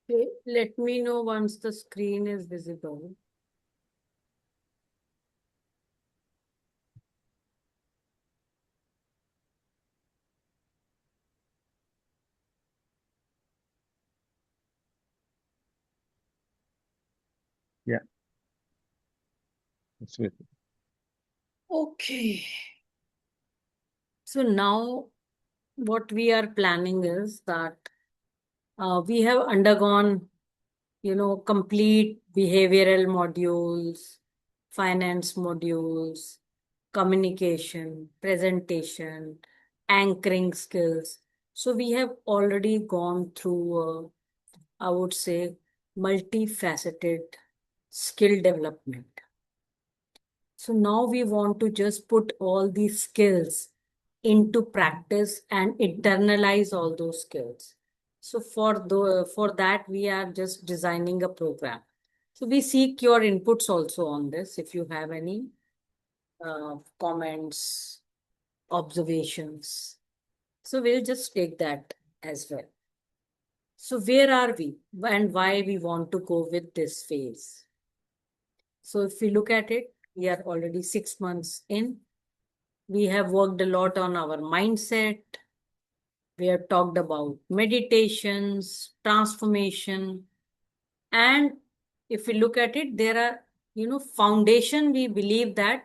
Okay, let me know once the screen is visible. Yeah, it's with Okay. So now what we are planning is that we have undergone, complete behavioral modules, finance modules, communication, presentation, anchoring skills. So we have already gone through, I would say, multifaceted skill development. So now we want to just put all these skills into practice and internalize all those skills. So for that, we are just designing a program. So we seek your inputs also on this. If you have any comments, observations, so we'll just take that as well. So where are we and why we want to go with this phase? So if we look at it, we are already 6 months in. We have worked a lot on our mindset. We have talked about meditations, transformation. And if we look at it, there are, foundation. We believe that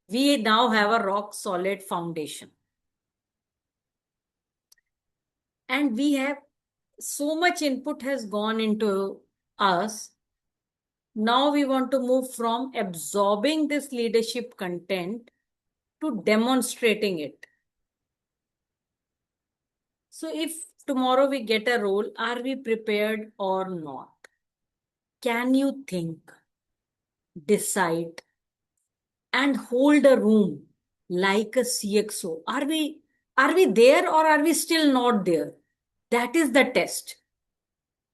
we now have a rock solid foundation. And we have so much input has gone into us. Now we want to move from absorbing this leadership content to demonstrating it. So if tomorrow we get a role, are we prepared or not? Can you think, decide, and hold a room like a CXO? Are we there or are we still not there? That is the test.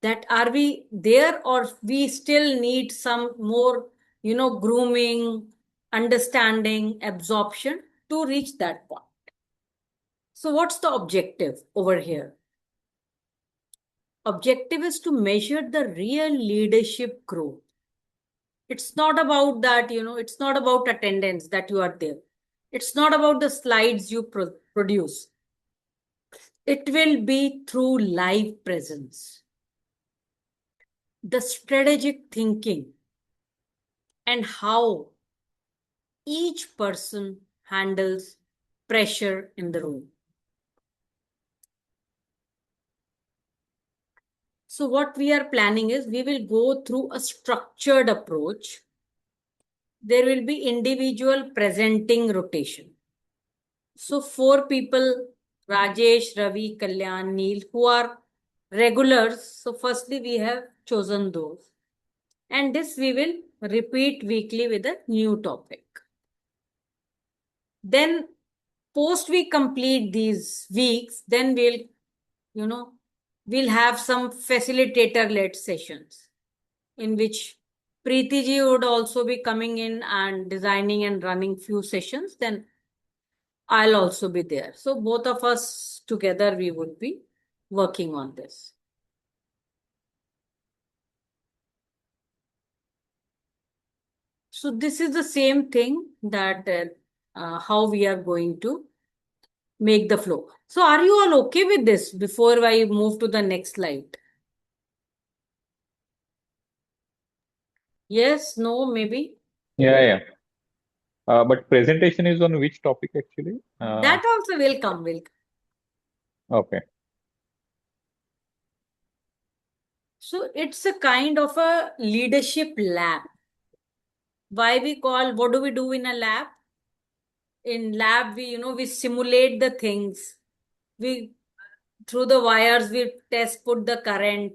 That are we there or we still need some more, grooming, understanding, absorption to reach that point. So what's the objective over here? Objective is to measure the real leadership growth. It's not about that, it's not about attendance that you are there. It's not about the slides you produce. It will be through live presence, the strategic thinking, and how each person handles pressure in the room. So, what we are planning is we will go through a structured approach. There will be individual presenting rotation. So, four people, Rajesh, Ravi, Kalyan, Neil, who are regulars. So, firstly, we have chosen those. And this we will repeat weekly with a new topic. Then, post we complete these weeks, then you know, we'll have some facilitator led sessions in which Preeti ji would also be coming in and designing and running few sessions. Then I'll also be there. So both of us together, we would be working on this. So this is the same thing that how we are going to make the flow. So are you all okay with this before I move to the next slide? Yes, no, maybe. yeah, yeah. But presentation is on which topic actually? That also will come, will come. Okay. So it's a kind of a leadership lab. Why we call, what do we do in a lab? In lab, we simulate the things. We through the wires we test put the current,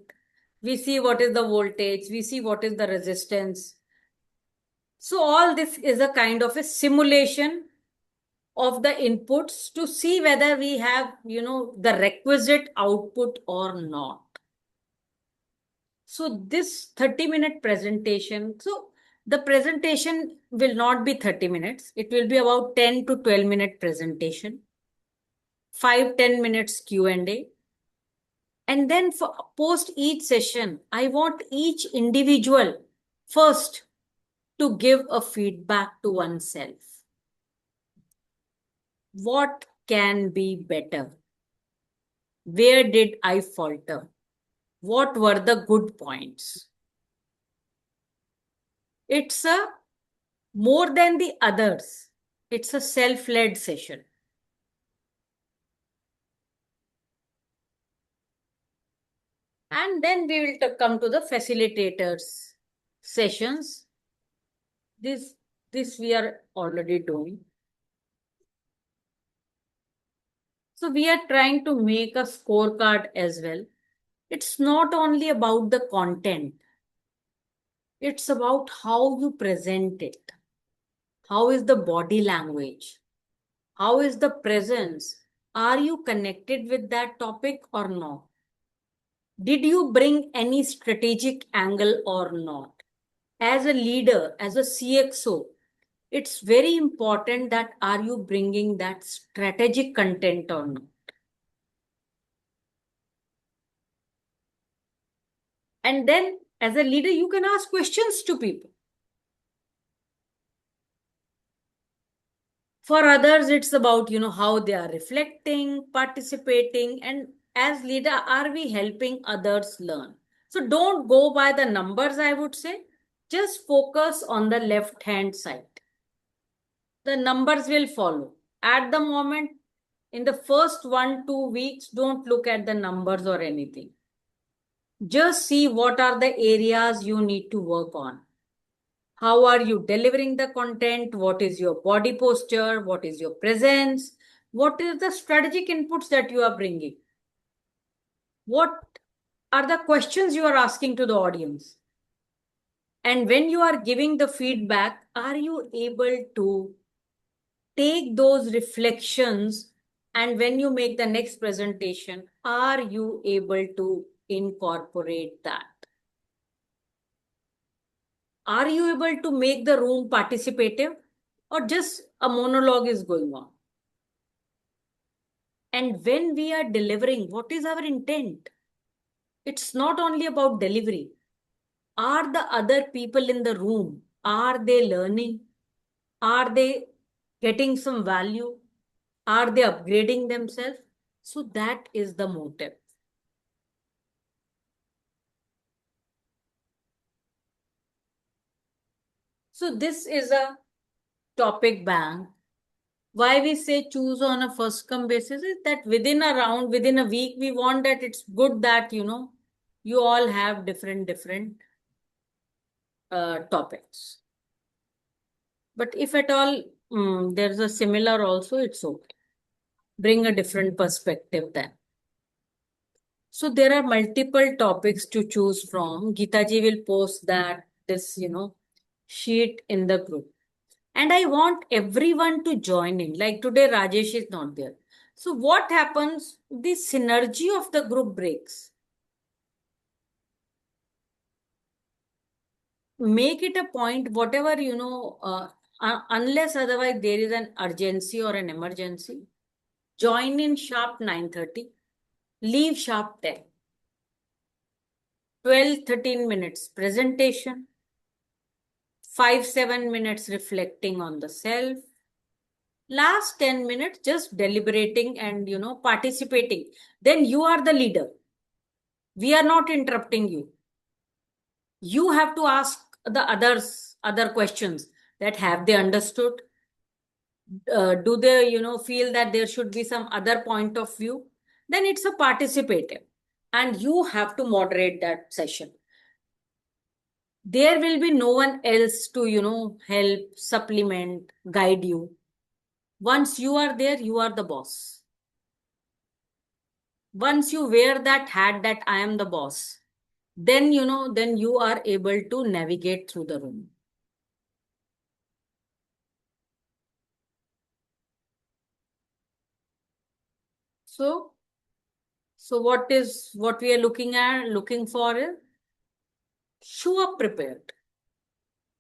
we see what is the voltage, we see what is the resistance. So all this is a kind of a simulation of the inputs to see whether we have the requisite output or not. So this 30-minute presentation, so the presentation will not be 30 minutes, it will be about 10 to 12-minute presentation, 5-10 minutes Q&A, And then for post each session, I want each individual first to give a feedback to oneself. What can be better? Where did I falter? What were the good points? It's a more than the others. It's a self-led session. And then we will come to the facilitators sessions. This we are already doing. So we are trying to make a scorecard as well. It's not only about the content. It's about how you present it. How is the body language? How is the presence? Are you connected with that topic or not? Did you bring any strategic angle or not? As a leader, as a CXO, it's very important that are you bringing that strategic content or not? And then as a leader, you can ask questions to people. For others, it's about, how they are reflecting, participating, and as leader, are we helping others learn? So don't go by the numbers, I would say. Just focus on the left hand side. The numbers will follow. At the moment, in the first 1-2 weeks, don't look at the numbers or anything. Just see what are the areas you need to work on. How are you delivering the content? What is your body posture? What is your presence? What is the strategic inputs that you are bringing? What are the questions you are asking to the audience? And when you are giving the feedback, are you able to take those reflections? And when you make the next presentation, are you able to incorporate that? Are you able to make the room participative or just a monologue is going on? And when we are delivering, what is our intent? It's not only about delivery. Are the other people in the room, are they learning? Are they getting some value? Are they upgrading themselves? So that is the motive. So this is a topic bank. Why we say choose on a first come basis is that within a week, we want that it's good that, you all have different topics. But if at all there's a similar also, it's okay. Bring a different perspective then. So there are multiple topics to choose from. Geeta ji will post this, sheet in the group. And I want everyone to join in. Like today, Rajesh is not there. So what happens? The synergy of the group breaks. Make it a point, whatever, unless otherwise there is an urgency or an emergency, join in sharp 9:30, leave sharp 10. 12-13 minutes presentation, 5-7 minutes reflecting on the self, last 10 minutes just deliberating and participating. Then you are the leader. We are not interrupting you. You have to ask the other questions, that have they understood? Do they feel that there should be some other point of view? Then it's a participative, and you have to moderate that session. There will be no one else to help, supplement, guide you. Once you are there, you are the boss. Once you wear that hat that I am the boss, then you are able to navigate through the room. So what we are looking for is show up prepared.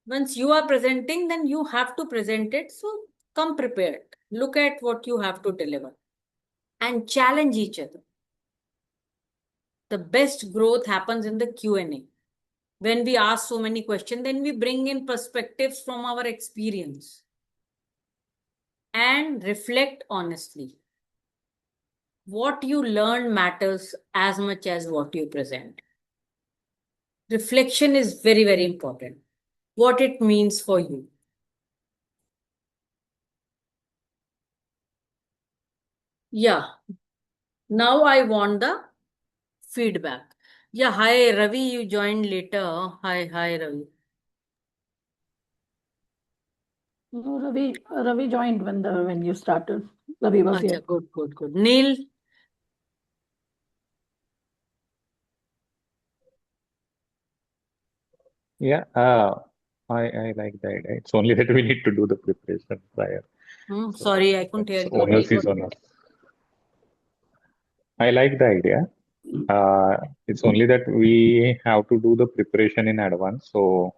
Once you are presenting, then you have to present it. So come prepared. Look at what you have to deliver and challenge each other. The best growth happens in the Q&A. When we ask so many questions, then we bring in perspectives from our experience and reflect honestly. What you learn matters as much as what you present. Reflection is very, very important. What it means for you. Yeah. Now I want the feedback. Yeah. Hi, Ravi. You joined later. Hi, Ravi. No, Ravi joined when you started. Ravi was Acha, here. good. Neil. Yeah, I like the idea. It's only that we need to do the preparation prior. So Sorry, I couldn't that's hear you. onus is on us. I like the idea. It's only that we have to do the preparation in advance, so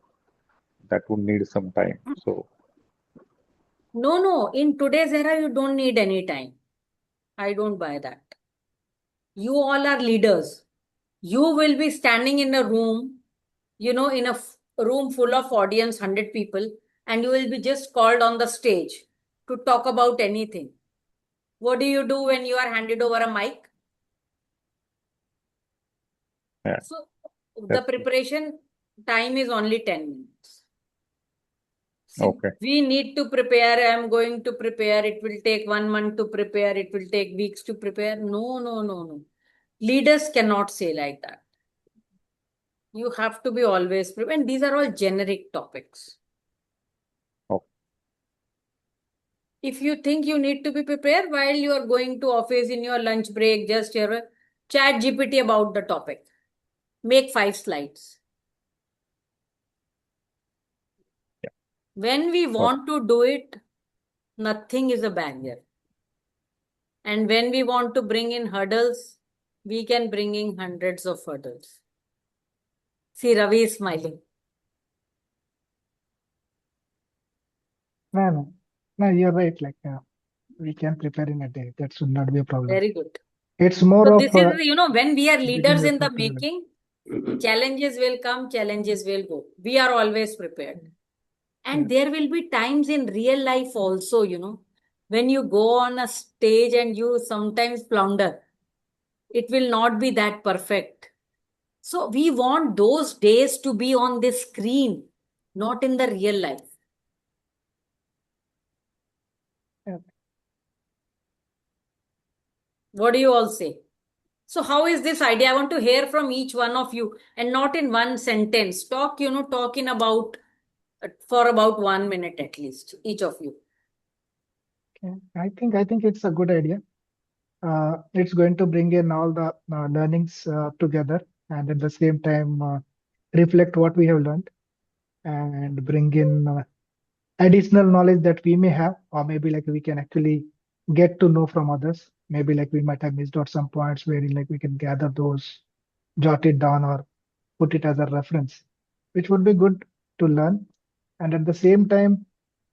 that would need some time. So No. In today's era, you don't need any time. I don't buy that. You all are leaders. You will be standing in a room, in a room full of audience, 100 people, and you will be just called on the stage to talk about anything. What do you do when you are handed over a mic? yeah, So the that's preparation time is only 10 minutes. See, okay. we need to prepare. I'm going to prepare. It will take 1 month to prepare. It will take weeks to prepare. No. Leaders cannot say like that. You have to be always prepared. And these are all generic topics. Okay. If you think you need to be prepared while you are going to office in your lunch break, just your chat GPT about the topic. Make 5 slides. Yeah. When we want to do it, nothing is a barrier. And when we want to bring in hurdles, we can bring in hundreds of hurdles. See, Ravi is smiling. No, you're right. Like we can prepare in a day. That should not be a problem. Very good. It's more So of this is, when we are giving leaders in the effort to the making, challenges will come, challenges will go. We are always prepared. And there will be times in real life also, when you go on a stage and you sometimes flounder. It will not be that perfect. So we want those days to be on the screen, not in the real life. Yeah. What do you all say? So how is this idea? I want to hear from each one of you and not in one sentence. Talk, talk in about for about 1 minute at least, each of you. Okay. I think it's a good idea. It's going to bring in all the learnings together, and at the same time reflect what we have learned, and bring in additional knowledge that we may have, or maybe like we can actually get to know from others. Maybe like we might have missed out some points wherein like we can gather those, jot it down, or put it as a reference, which would be good to learn. And at the same time,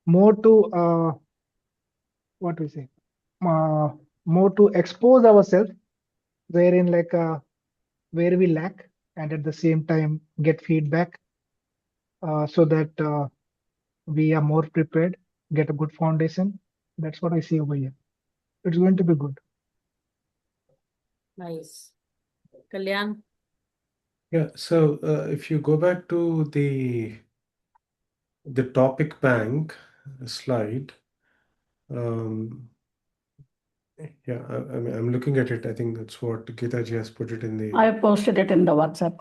more to what we say, uh, more to expose ourselves, wherein like where we lack, and at the same time get feedback, so that we are more prepared, get a good foundation. That's what I see over here. It's going to be good. Nice. Kalyan? Yeah, so if you go back to the topic bank slide, yeah, I'm looking at it. I think that's what Geetaji has put it in the. I posted it in the WhatsApp.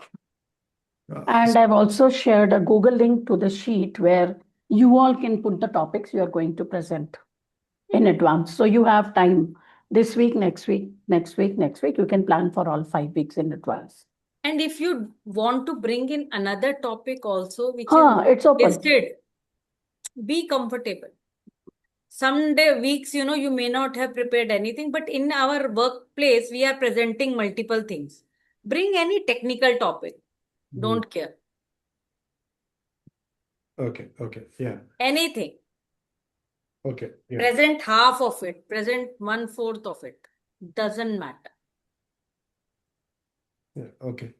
And so- I've also shared a Google link to the sheet where you all can put the topics you are going to present in advance. So you have time this week, next week, next week, next week. You can plan for all 5 weeks in advance. And if you want to bring in another topic also, which is It's open. listed, be comfortable. Some weeks, you may not have prepared anything, but in our workplace, we are presenting multiple things. Bring any technical topic. Don't care. Okay, yeah. Anything. Okay, yeah. Present half of it, present 1/4 of it. Doesn't matter. Yeah. Okay.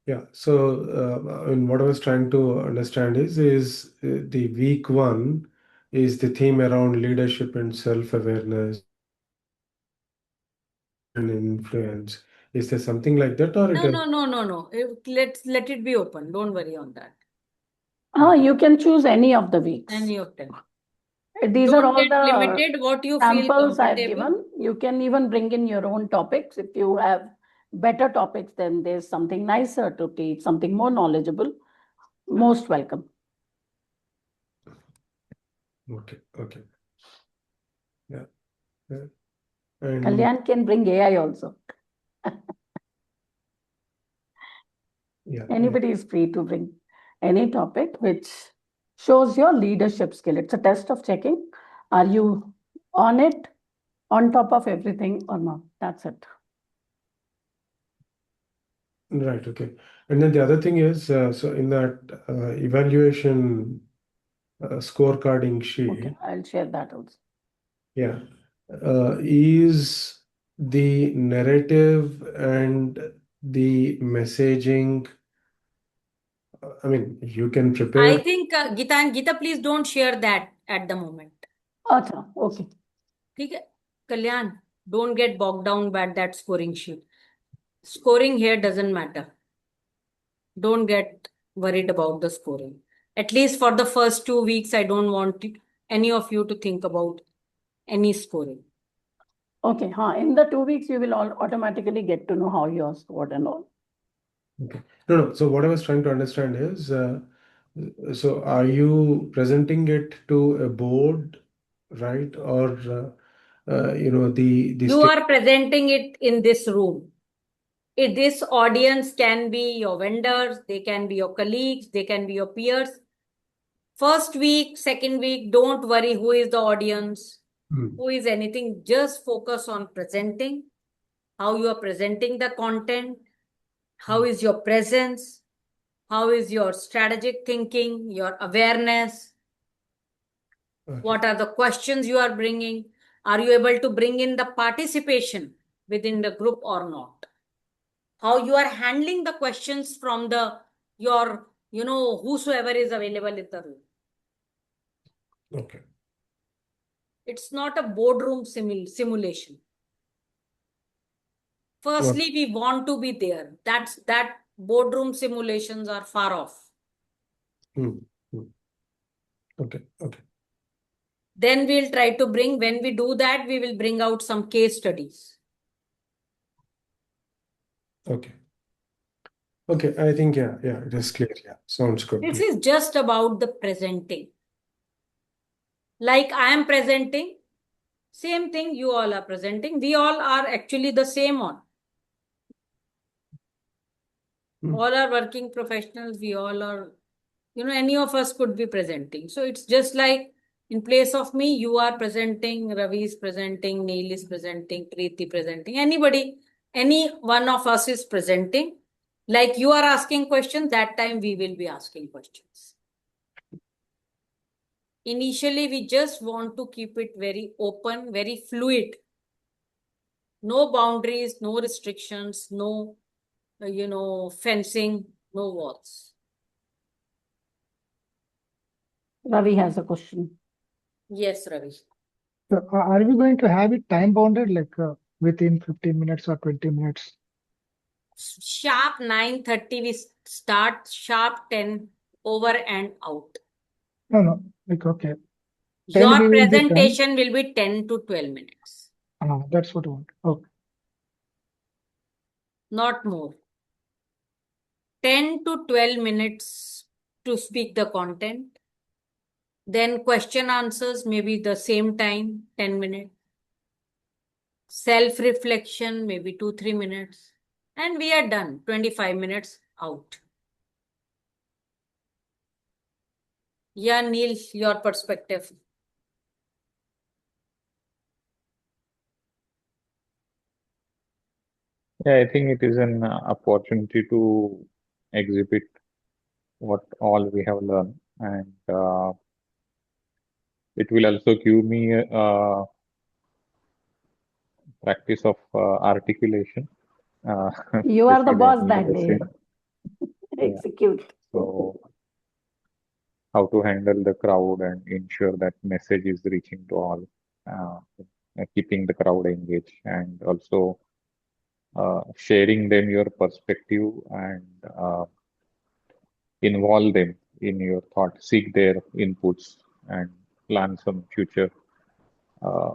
Yeah. So, what I was trying to understand is the week one is the theme around leadership and self-awareness and influence. Is there something like that, or it No. Let it be open. Don't worry on that. You can choose any of the weeks. Any of them. These are Don't all get the limited what you feel samples I've comfortable. given. You can even bring in your own topics. If you have better topics, then there's something nicer to teach, something more knowledgeable. Most welcome. Okay. Yeah. And Kalyan can bring AI also. yeah. Anybody is free to bring any topic which shows your leadership skill. It's a test of checking. Are you on it, on top of everything or not? That's it. Right. Okay. And then the other thing is, so in that evaluation scorecarding sheet, Okay, I'll share that also. yeah, is the narrative and the messaging, I mean, you can I prepare. think Geeta and Geeta, please don't share that at the moment. Acha, okay. ठीक है? Kalyan, don't get bogged down by that scoring sheet. Scoring here doesn't matter. Don't get worried about the scoring. At least for the first 2 weeks, I don't want any of you to think about any scoring. Okay, in the 2 weeks, you will all automatically get to know how you scored and all. Okay. No. So what I was trying to understand is, so are you presenting it to a board, right? Or, the You are presenting it in this room. This audience can be your vendors, they can be your colleagues, they can be your peers. First week, second week, don't worry who is the audience, who is anything. Just focus on presenting, how you are presenting the content, how is your presence, how is your strategic thinking, your awareness, what are the questions you are bringing, are you able to bring in the participation within the group or not, how you are handling the questions from your whosoever is available in the room. Okay. It's not a boardroom simulation. Firstly, we want to be there. That boardroom simulations are far off. Okay. Then we'll try to bring, when we do that, we will bring out some case studies. Okay. I think, yeah, it is clear. Yeah, sounds good. This is just about the presenting. Like I am presenting, same thing you all are presenting. We all are actually the same on. All are working professionals. We all are, any of us could be presenting. So it's just like in place of me, you are presenting, Ravi is presenting, Neil is presenting, Preeti presenting, anybody, any one of us is presenting. Like you are asking questions, that time we will be asking questions. Initially, we just want to keep it very open, very fluid. No boundaries, no restrictions, no, fencing, no walls. Ravi has a question. Yes, Ravi. So, are we going to have it time bounded, like within 15 minutes or 20 minutes? Sharp 9:30 we start, sharp 10 over and out. No, like, okay. 10 Your we will be done. presentation will be 10 to 12 minutes. That's what I want. Okay. Not more. 10 to 12 minutes to speak the content. Then question answers, maybe the same time, 10 minutes. Self-reflection, maybe 2-3 minutes. And we are done, 25 minutes out. Yeah, Neil, your perspective. Yeah, I think it is an opportunity to exhibit what all we have learned, and it will also give me a practice of articulation. You are the especially boss happening that at the day. same. Yeah. Execute. So how to handle the crowd and ensure that message is reaching to all, keeping the crowd engaged, and also sharing them your perspective and involve them in your thought, seek their inputs, and plan some future, uh,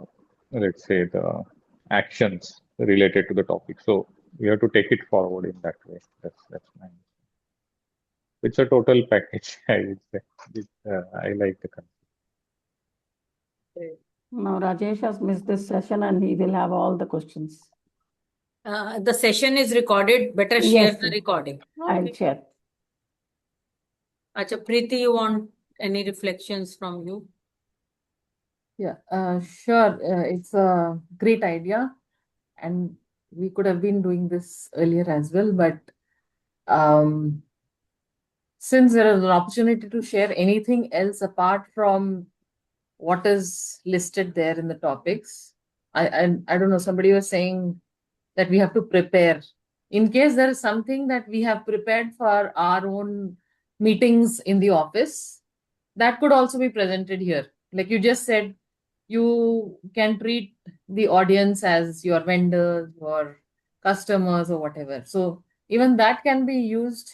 let's say, the actions related to the topic. So we have to take it forward in that way. That's my. It's a total package, I would say. I like the concept. Now Rajesh has missed this session and he will have all the questions. The session is recorded. Better share Yes, the recording. I'll Okay. share. Acha, Preeti, you want any reflections from you? Yeah, sure. It's a great idea, and we could have been doing this earlier as well. But since there is an opportunity to share anything else apart from what is listed there in the topics, I don't know. Somebody was saying that we have to prepare in case there is something that we have prepared for our own meetings in the office. That could also be presented here. Like you just said, you can treat the audience as your vendors or customers or whatever. So even that can be used.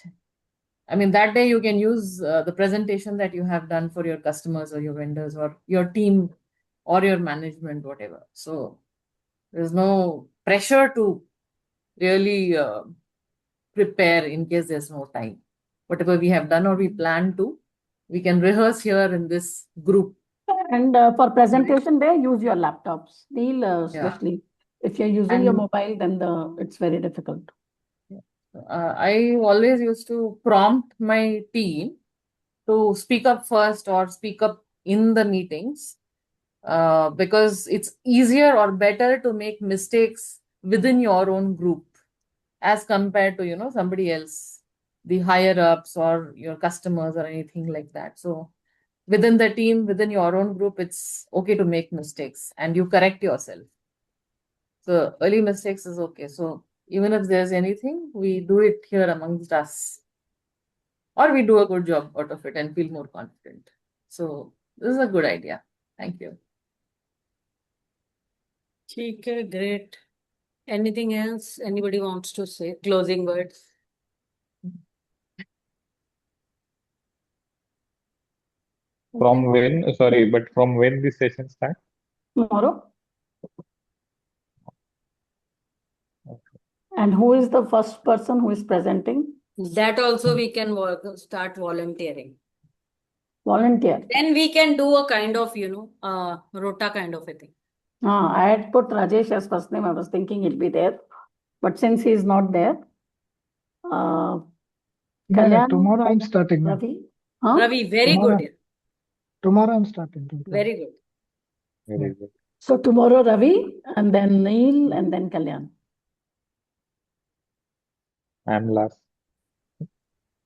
I mean, that day you can use the presentation that you have done for your customers or your vendors or your team or your management, whatever. So there's no pressure to really prepare in case there's no time. Whatever we have done or we plan to, we can rehearse here in this group. And for presentation day, use your laptops. Neil, especially if you're using your And- mobile, then it's very difficult. I always used to prompt my team to speak up first or speak up in the meetings because it's easier or better to make mistakes within your own group as compared to somebody else, the higher ups or your customers or anything like that. So within the team, within your own group, it's okay to make mistakes and you correct yourself. So early mistakes is okay. So even if there's anything, we do it here amongst us, or we do a good job out of it and feel more confident. So this is a good idea. Thank you. Okay, great. Anything else anybody wants to say? Closing words. From when? Sorry, but from when this session start? Tomorrow. And who is the first person who is presenting? That also we can start volunteering. Volunteer. Then we can do a kind of, rota kind of a thing. I had put Rajesh as first name. I was thinking he'll be there. But since he's not there, Yeah, Kalyan, tomorrow I'm starting. No? Ravi. Huh? Ravi, very Tomorrow. good. Tomorrow I'm starting. Very good. Very good. So tomorrow Ravi, and then Neil, and then Kalyan. I'm last.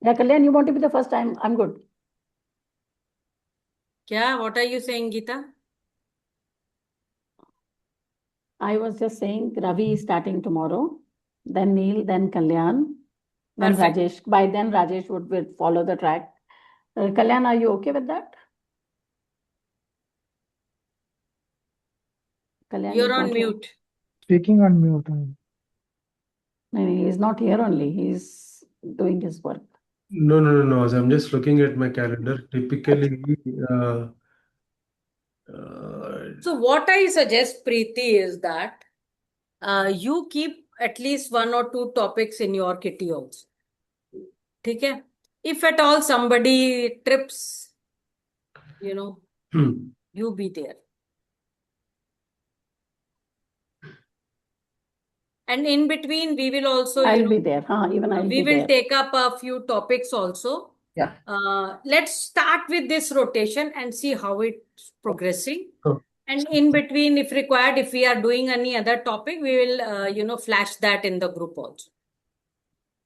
Yeah, Kalyan, you want to be the first time? I'm good. Kya? What are you saying, Geeta? I was just saying Ravi is starting tomorrow, then Neil, then Kalyan, then Perfect. Rajesh. By then Rajesh would follow the track. Kalyan, are you okay with that? Kalyan You're is on not here. mute. Speaking on mute. No, he's not here only. He's doing his work. No. I'm just looking at my calendar. Typically, So what I suggest, Preeti, is that you keep at least 1 or 2 topics in your kitty also. Okay? If at all somebody trips, you be there. And in between, we will also, I'll be there. Even I'll we be will there. take up a few topics also. Yeah. Let's start with this rotation and see how it's progressing. Sure. And in between, if required, if we are doing any other topic, we will, flash that in the group also.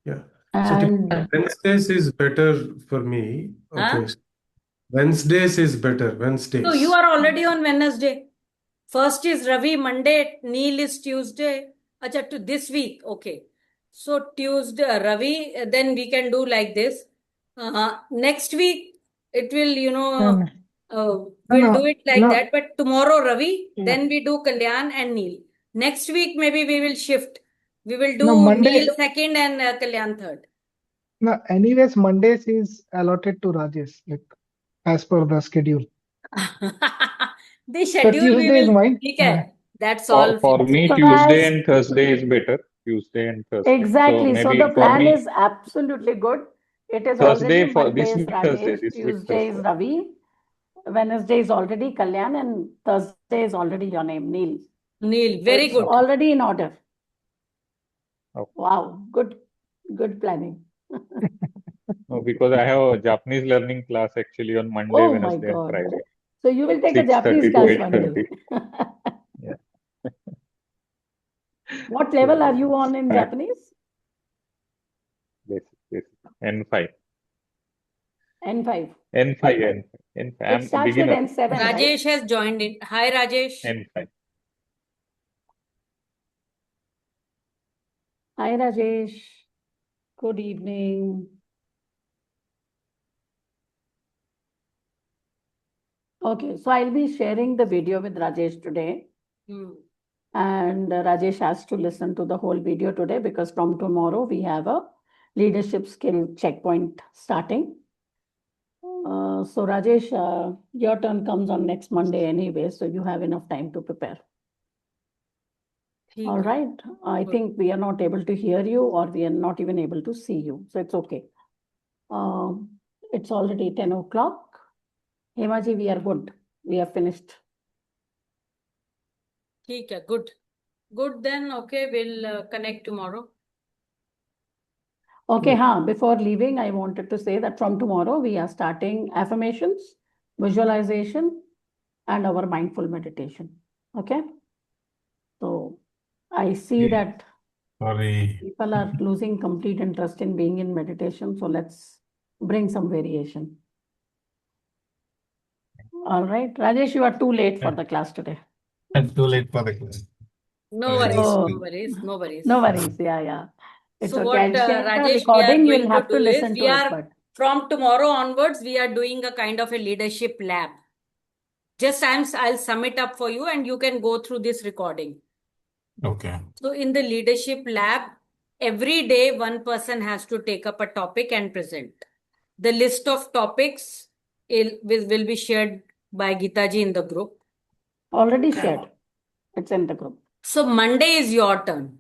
Yeah. And Wednesdays is better for me. Huh? Okay. Wednesdays is better. Wednesdays. So you are already on Wednesday. First is Ravi, Monday, Neil is Tuesday. Acha, to this week. Okay. So Tuesday, Ravi, then we can do like this. Next week, it will, No, no, we'll do it like no, that. But tomorrow, Ravi, yeah. then we do Kalyan and Neil. Next week, maybe we will shift. We will No, do Monday, Neil second and Kalyan third. no, anyways, Mondays is allotted to Rajesh, like as per the schedule. The So schedule we Tuesday is will, mine. ठीक है. That's For all for fixed. me, So Tuesday as and Thursday is better. Tuesday and Thursday. So exactly, so maybe the for plan me, is absolutely good. It is already Thursday for this Monday is week Thursday, Rajesh, this week Tuesday is Thursday. Ravi, Wednesday is already Kalyan, and Thursday is already your name, Neil. Neil, So very it's good. already in order. Okay. Wow, good planning. No, because I have a Japanese learning class actually on Monday, Oh my Wednesday, and God. Friday, So you will take a 6:30 Japanese to class one 8:30. day. Yeah. What level are So you on in I, Japanese? basic, N5, N5. N5, N5, N5. It I'm a starts with beginner. N7, right? Rajesh has joined in. Hi, Rajesh. N5. Hi, Rajesh. Good evening. Okay, so I'll be sharing the video with Rajesh today. Hmm. And Rajesh has to listen to the whole video today because from tomorrow we have a leadership skill checkpoint starting. So Rajesh, your turn comes on next Monday anyway, so you have enough time to prepare. ठीक All है. right. I Good. think we are not able to hear you or we are not even able to see you. So it's okay. It's already 10 o'clock. Hemaji, we are good. We have finished. ठीक है. Good. Good then. Okay, we'll connect tomorrow. Okay, Okay. before leaving, I wanted to say that from tomorrow we are starting affirmations, visualization, and our mindful meditation. Okay. So I see Yeah. that Sorry. people are losing complete interest in being in meditation. So let's bring some variation. All right. Rajesh, you are too late for the class today. I'm too late for the class. No Sorry. worries. So No worries. No worries. no worries. Yeah. It's So okay. what, I'll share the Rajesh, we are recording. going You'll to have to do is listen we to it, are but from tomorrow onwards, we are doing a kind of a leadership lab. Just I'll sum it up for you and you can go through this recording. Okay. So in the leadership lab, every day one person has to take up a topic and present. The list of topics will be shared by Geetaji in the group. already shared. It's in the group. So Monday is your turn.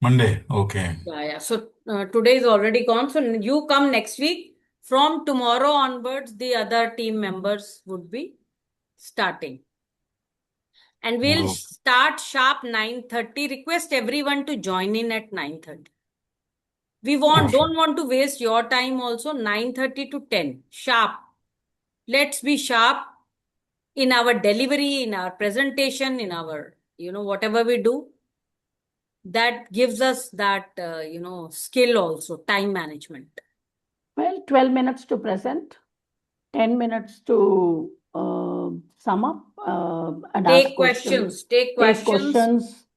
Monday. Okay. Yeah. So today is already gone. So you come next week. From tomorrow onwards, the other team members would be starting. And we'll Oh, start sharp 9:30. Request everyone to join in at 9:30. We sure. don't want to waste your time also. 9:30 to 10. Sharp. Let's be sharp in our delivery, in our presentation, in our, whatever we do. That gives us that, skill also, time management. Well, 12 minutes to present, 10 minutes to sum up and ask Take questions. questions. Take questions.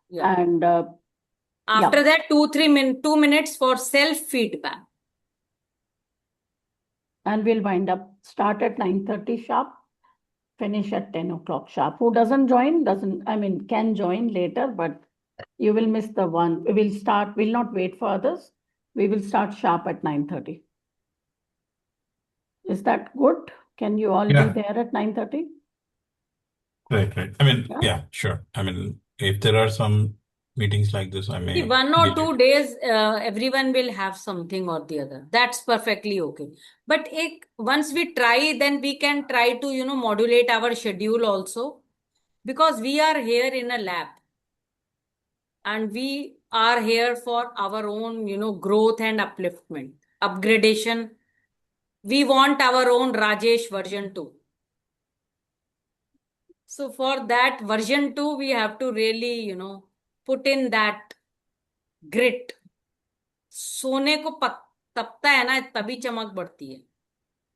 Yeah. And After yeah. that, 2 minutes for self-feedback. And we'll wind up, start at 9:30 sharp, finish at 10 o'clock sharp. Who doesn't join, can join later, but you will miss the one. We'll not wait for others. We will start sharp at 9:30. Is that good? Can you all be Yeah. there at 9:30? Right. I mean, Yeah. yeah, sure. I mean, if there are some meetings like this, I See, may 1 or be 2 late. days, everyone will have something or the other. That's perfectly okay. But once we try, then we can try to, modulate our schedule also. Because we are here in a lab. And we are here for our own, growth and upliftment, upgradation. We want our own Rajesh version 2. So for that version 2, we have to really, put in that grit. सोने को तपता है ना तभी चमक बढ़ती है.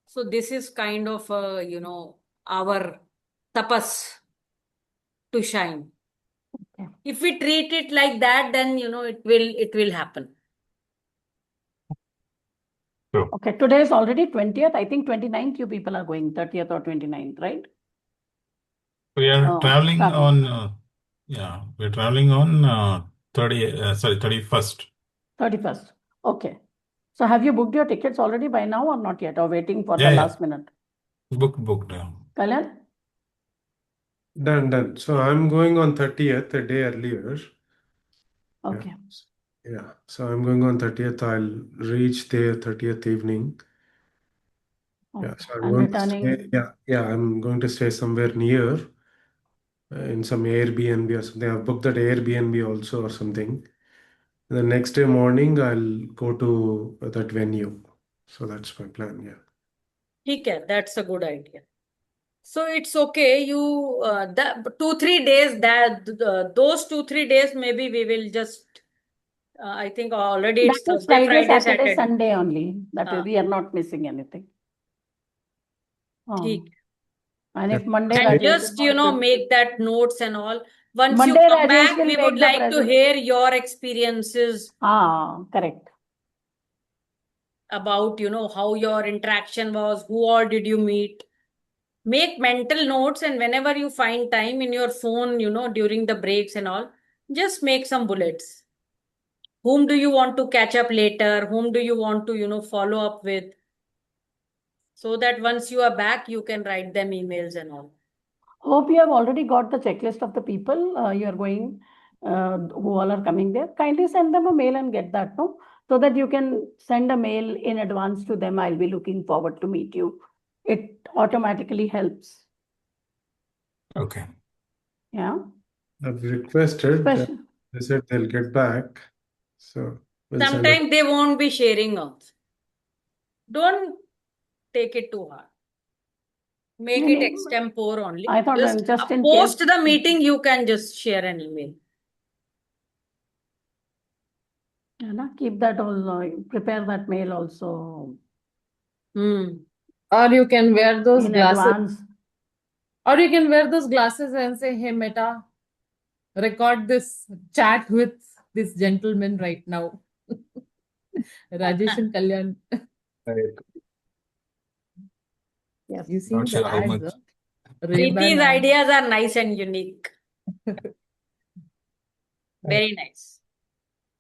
So this is kind of our tapas to shine. Okay. If we treat it like that, then it will happen. True. Okay, today is already 20th. I think 29th you people are going, 30th or 29th, right? We are Oh, traveling Ravi. on, yeah, we're traveling on 31st. 31st. Okay. So have you booked your tickets already by now or not yet, or waiting for the Yeah, yeah. last minute? Booked. Kalyan? Done. So I'm going on 30th, a day earlier. Yeah. Okay. Yeah. So I'm going on 30th. I'll reach there 30th evening. Yeah. Okay. So I'm And going to stay. returning. Yeah. I'm going to stay somewhere near in some Airbnb or something. I've booked that Airbnb also or something. The next day morning, I'll go to that venue. So that's my plan. Yeah. Okay, that's a good idea. So it's okay. You the 2-3 days, those 2-3 days maybe we will just. I think already That it's is Thursday, Friday, Friday, Saturday, Saturday. Sunday only. That हाँ, we are not missing anything. ठीक. And if Yeah. Monday And Rajesh just make that notes and all. Once you Monday come Rajesh back, will we make would the like to present. hear your experiences Correct. about how your interaction was, who all did you meet. Make mental notes, and whenever you find time in your phone, during the breaks and all, just make some bullets. Whom do you want to catch up later? Whom do you want to follow up with? So that once you are back, you can write them emails and all. Hope you have already got the checklist of the people you are going, who all are coming there. Kindly send them a mail and get that, no? So that you can send a mail in advance to them. I'll be looking forward to meet you. It automatically helps. Okay. Yeah. I've requested. Special. They said they'll get back. So we'll send it. Sometimes they won't be sharing also. Don't take it too hard. Make No, it no. extempore only. I thought just in post case. the meeting, you can just share an email. Yeah, na, keep that all, prepare that mail also Or you can wear those in glasses. advance. Or you can wear those glasses and say, hey, Meta, record this chat with this gentleman right now. Rajesh and Kalyan. Yes. You seen Not the sure how ads, much. Ray-Ban Preeti's ads. ideas are nice and unique. Very nice.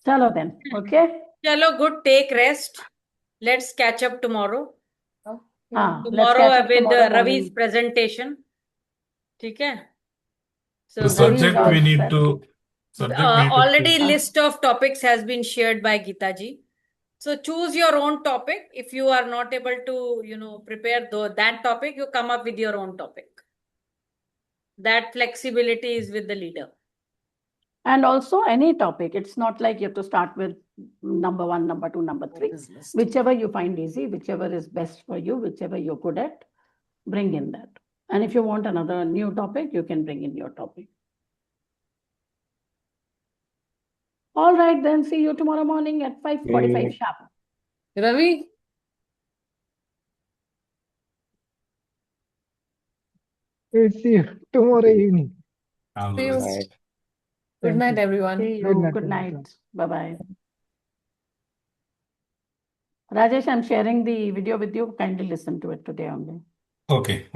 Chalo then. Okay. Chalo, good. Take rest. Let's catch up tomorrow. Let's Tomorrow catch up with tomorrow Ravi's morning. presentation. Okay. So The Ravi is subject all we need set. to already choose. list of topics has been shared by Geeta ji. So choose your own topic. If you are not able to, prepare that topic, you come up with your own topic. That flexibility is with the leader. And also any topic. It's not like you have to start with number 1, number 2, number 3. Whichever you find easy, whichever is best for you, whichever you're good at, bring in that. And if you want another new topic, you can bring in your topic. All right, then see you tomorrow morning at 5:45 sharp. Ravi, See you tomorrow evening. All see you. right. Right. Good Thank night, you. everyone. See Good you. night, Good everyone. night. Bye-bye. Rajesh, I'm sharing the video with you. Kindly listen to it today only. Okay.